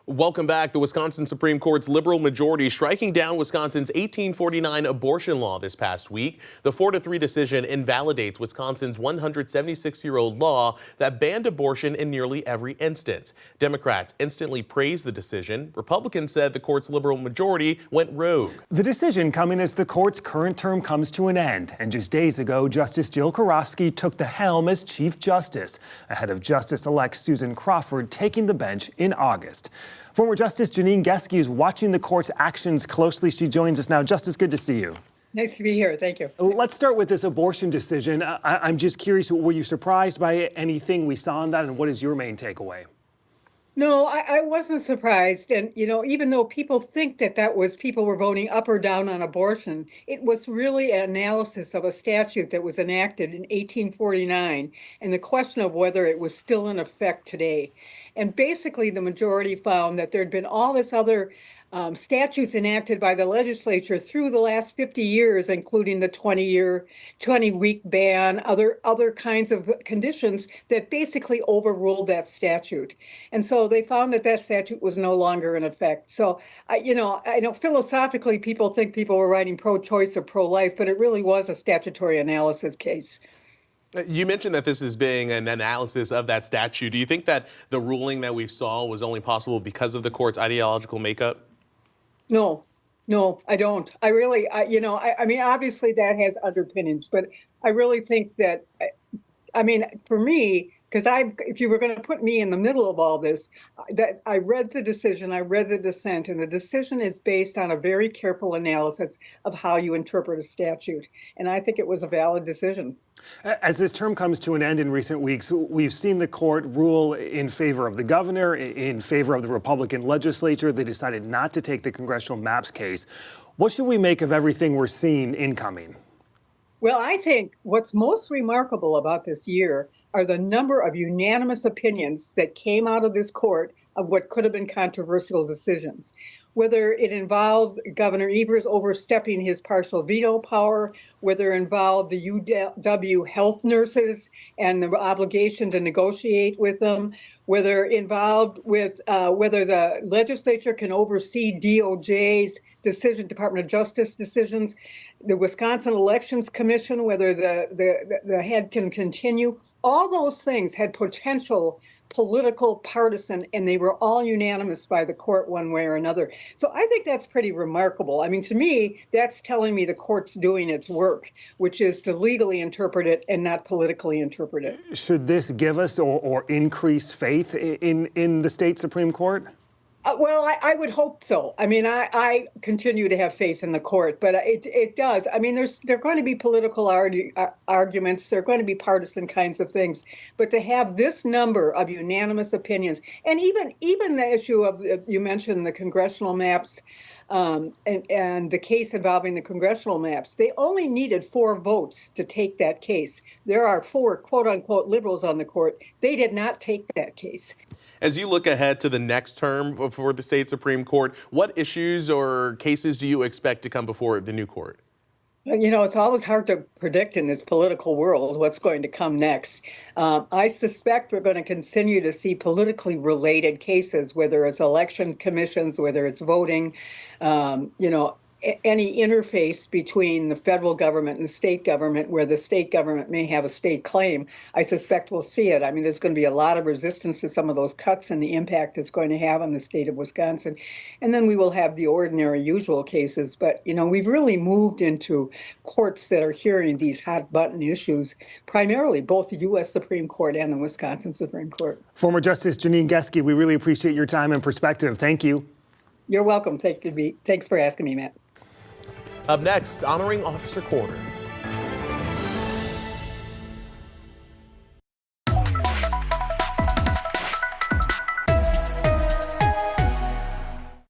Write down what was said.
Welcome back. The Wisconsin Supreme Court's liberal majority striking down Wisconsin's 1849 abortion law this past week. The 4-3 decision invalidates Wisconsin's 176-year-old law that banned abortion in nearly every instance. Democrats instantly praised the decision. Republicans said the court's liberal majority went rogue. The decision coming as the court's current term comes to an end. And just days ago, Justice Jill Karofsky took the helm as Chief Justice, ahead of Justice-elect Susan Crawford taking the bench in August. Former Justice Janine Geske is watching the court's actions closely. She joins us now. Justice, good to see you. Nice to be here. Thank you. Let's start with this abortion decision. I'm just curious, were you surprised by anything we saw in that, and what is your main takeaway? No, I wasn't surprised. And, even though people think that people were voting up or down on abortion, it was really an analysis of a statute that was enacted in 1849 and the question of whether it was still in effect today. And basically, the majority found that there'd been all this other statutes enacted by the legislature through the last 50 years, including the 20-week ban, other kinds of conditions that basically overruled that statute. And so they found that statute was no longer in effect. So, I know philosophically people think people were writing pro-choice or pro-life, but it really was a statutory analysis case. You mentioned that this is being an analysis of that statute. Do you think that the ruling that we saw was only possible because of the court's ideological makeup? No, I don't. I mean, obviously that has underpinnings, but I really think that, for me, because if you were going to put me in the middle of all this, that I read the decision, I read the dissent, and the decision is based on a very careful analysis of how you interpret a statute. And I think it was a valid decision. As this term comes to an end in recent weeks, we've seen the court rule in favor of the governor, in favor of the Republican legislature. They decided not to take the congressional maps case. What should we make of everything we're seeing incoming? Well, I think what's most remarkable about this year are the number of unanimous opinions that came out of this court of what could have been controversial decisions. Whether it involved Governor Evers overstepping his partial veto power, whether it involved the UW health nurses and the obligation to negotiate with them, whether involved with whether the legislature can oversee DOJ's decision, Department of Justice decisions, the Wisconsin Elections Commission, whether the head can continue. All those things had potential political, partisan, and they were all unanimous by the court one way or another. So I think that's pretty remarkable. I mean, to me, that's telling me the court's doing its work, which is to legally interpret it and not politically interpret it. Should this give us or increase faith in the state Supreme Court? Well, I would hope so. I mean, I continue to have faith in the court, but it does. I mean, there are going to be political arguments. There are going to be partisan kinds of things. But to have this number of unanimous opinions, and even the issue of, you mentioned the congressional maps, and the case involving the congressional maps, they only needed 4 votes to take that case. There are 4 quote-unquote liberals on the court. They did not take that case. As you look ahead to the next term for the state Supreme Court, what issues or cases do you expect to come before the new court? It's always hard to predict in this political world what's going to come next. I suspect we're going to continue to see politically related cases, whether it's election commissions, whether it's voting, any interface between the federal government and the state government, where the state government may have a state claim. I suspect we'll see it. I mean, there's going to be a lot of resistance to some of those cuts and the impact it's going to have on the state of Wisconsin. And then we will have the ordinary, usual cases. But, we've really moved into courts that are hearing these hot button issues, primarily both the U.S. Supreme Court and the Wisconsin Supreme Court. Former Justice Janine Geske, we really appreciate your time and perspective. Thank you. You're welcome. Thanks for asking me, Matt. Up next, honoring Officer Corder.